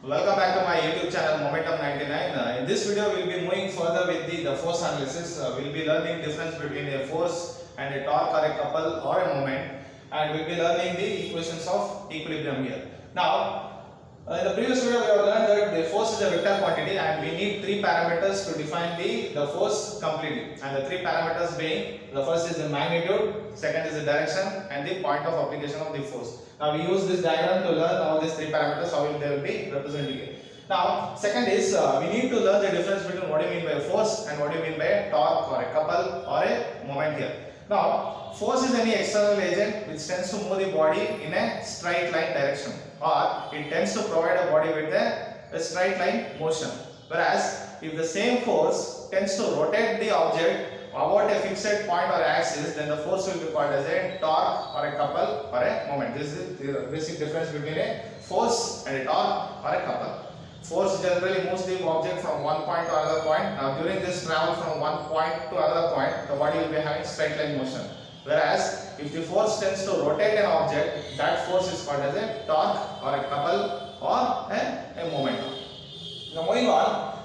Welcome back to my YouTube channel Momentum 99. In this video, we'll be moving further with the force analysis. We'll be learning difference between a force and a torque or a couple or a moment, and we'll be learning the equations of equilibrium here. Now, in the previous video, we have learned that the force is a vector quantity, and we need three parameters to define the force completely. And the three parameters being, the first is the magnitude, second is the direction, and the point of application of the force. Now we use this diagram to learn all these three parameters, how they will be represented here. Now, second is we need to learn the difference between what you mean by force and what you mean by a torque or a couple or a moment here. Now, force is any external agent which tends to move the body in a straight line direction, or it tends to provide a body with a straight line motion. Whereas, if the same force tends to rotate the object about a fixed point or axis, then the force will be called as a torque or a couple or a moment. This is the basic difference between a force and a torque or a couple. Force generally moves the object from one point to another point. Now during this travel from one point to another point, the body will be having straight line motion. Whereas if the force tends to rotate an object, that force is called as a torque or a couple or a moment. Now moving on,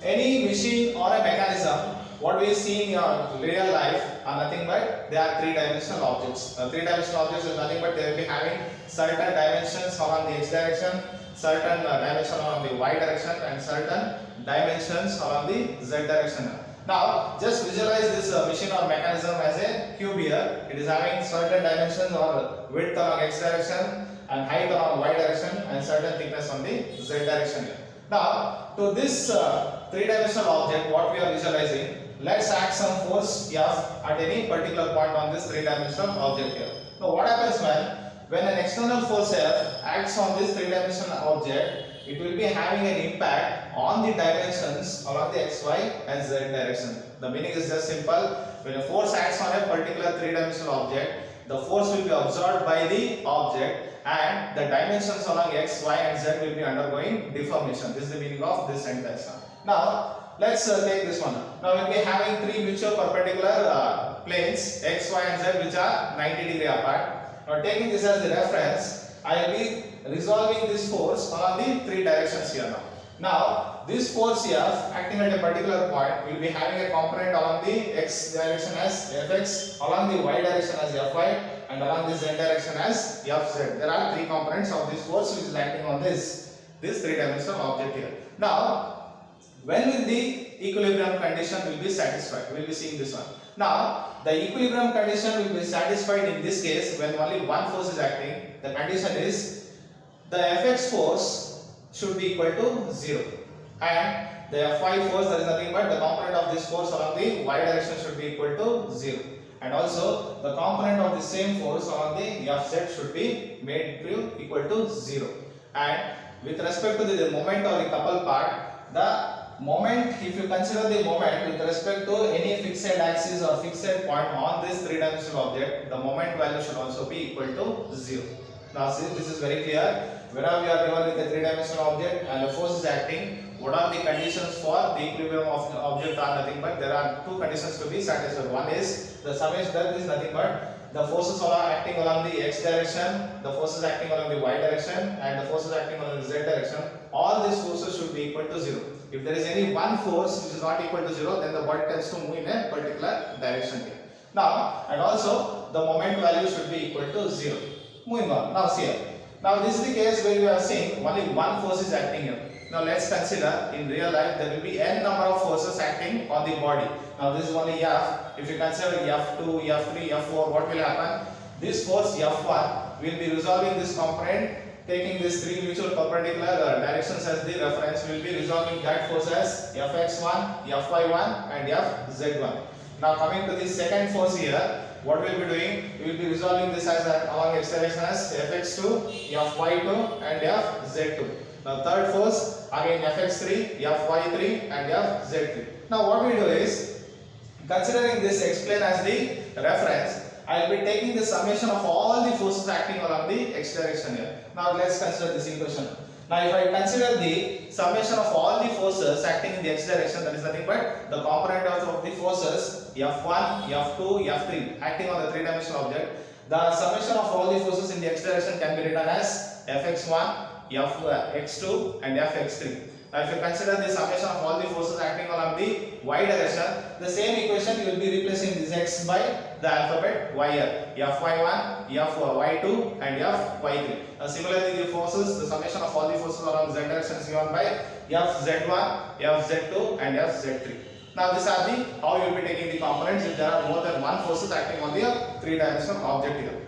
any machine or a mechanism, what we see in your real life are nothing but they are three-dimensional objects. Three-dimensional objects is nothing but they will be having certain dimensions along the x direction, certain dimension along the y direction, and certain dimensions along the z direction. Now, just visualize this machine or mechanism as a cube here. It is having certain dimensions or width along x direction and height along y direction and certain thickness on the z direction here. Now, to this three-dimensional object, what we are visualizing, let's add some force F at any particular point on this three-dimensional object here. Now, what happens when an external force F acts on this three-dimensional object, it will be having an impact on the dimensions along the x, y and z direction. The meaning is just simple. When a force acts on a particular three-dimensional object, the force will be absorbed by the object and the dimensions along x, y and z will be undergoing deformation. This is the meaning of this sentence. Now, let's take this one. Now, we will be having three mutual perpendicular planes x, y and z which are 90 degree apart. Now, taking this as the reference, I will be resolving this force along the three directions here now. Now, this force F acting at a particular point will be having a component along the x direction as Fx, along the y direction as Fy, and along the z direction as Fz. There are three components of this force which is acting on this three-dimensional object here. Now, when will the equilibrium condition will be satisfied? We will be seeing this one. Now, the equilibrium condition will be satisfied in this case when only one force is acting. The condition is the Fx force should be equal to 0, and the Fy force, that is nothing but the component of this force along the y direction should be equal to 0, and also the component of the same force along the Fz should be made to equal to 0. And with respect to the moment or the couple part, the moment, if you consider the moment with respect to any fixed axis or fixed point on this three-dimensional object, the moment value should also be equal to 0. Now see, this is very clear. Whenever we are given with a three-dimensional object and the force is acting, what are the conditions for the equilibrium of the object are nothing but there are two conditions to be satisfied. One is the summation, that is nothing but the forces are acting along the x direction, the forces acting along the y direction, and the forces acting along the z direction. All these forces should be equal to 0. If there is any one force which is not equal to 0, then the body tends to move in a particular direction here. Now, and also the moment value should be equal to 0. Moving on. Now see here. Now this is the case where we are seeing only one force is acting here. Now let's consider in real life there will be n number of forces acting on the body. Now this is only F. If you consider F2, F3, F4, what will happen? This force F1 will be resolving this component, taking these three mutual perpendicular directions as the reference. We will be resolving that force as Fx1, Fy1 and Fz1. Now coming to the second force here, what we will be doing? We will be resolving this as along x direction as Fx2, Fy2 and Fz2. Now third force again Fx3, Fy3 and Fz3. Now what we do is, considering this explain as the reference, I will be taking the summation of all the forces acting along the x direction here. Now let's consider this equation. Now if I consider the summation of all the forces acting in the x direction, that is nothing but the component of the forces F1, F2, F3 acting on the three-dimensional object, the summation of all the forces in the x direction can be written as Fx1 Fx2 and Fx3. Now if you consider the summation of all the forces acting along the y direction, the same equation you will be replacing this x by the alphabet y here. Fy1, Fy2 and Fy3. Now similarly the forces, the summation of all the forces along z direction is given by Fz1, Fz2 and Fz3. Now these are the how you will be taking the components if there are more than one forces acting on the three-dimensional object here.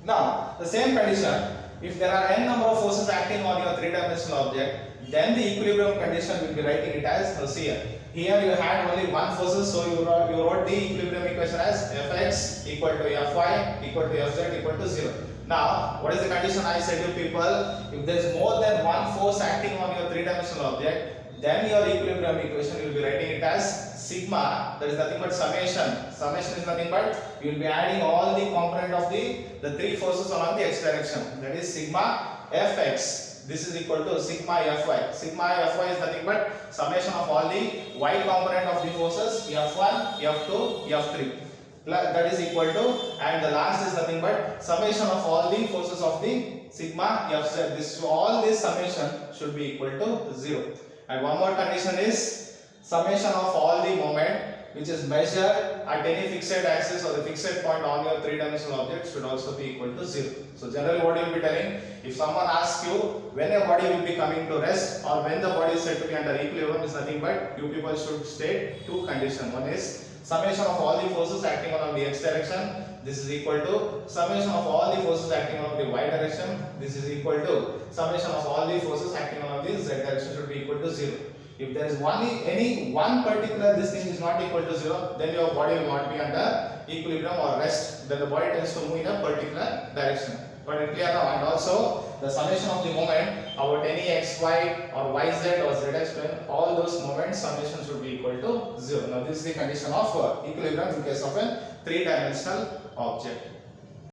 Now the same condition, if there are n number of forces acting on your three-dimensional object, then the equilibrium condition will be writing it as here. Here you had only one forces, so you wrote the equilibrium equation as Fx equal to Fy equal to Fz equal to 0. Now, what is the condition I said to people? If there is more than one force acting on your three-dimensional object, then your equilibrium equation you will be writing it as sigma. That is nothing but summation. Summation is nothing but you will be adding all the component of the three forces along the x direction. That is sigma Fx. This is equal to sigma Fy. Sigma Fy is nothing but summation of all the y component of the forces F1, F2, F3. That is equal to, and the last is nothing but summation of all the forces of the sigma Fz. This all this summation should be equal to 0. And one more condition is summation of all the moment which is measured at any fixed axis or the fixed point on your three-dimensional object should also be equal to 0. So generally what you will be telling, if someone asks you when a body will be coming to rest or when the body is said to be under equilibrium, is nothing but you people should state two conditions. One is summation of all the forces acting along the x direction, this is equal to summation of all the forces acting along the y direction, this is equal to summation of all the forces acting along the z direction should be equal to 0. If there is any one particular this thing is not equal to 0, then your body will not be under equilibrium or rest. Then the body tends to move in a particular direction. But it's clear now. And also the summation of the moment about any x, y or yz or zx plane, all those moments summation should be equal to 0. Now this is the condition of equilibrium in case of a three-dimensional object.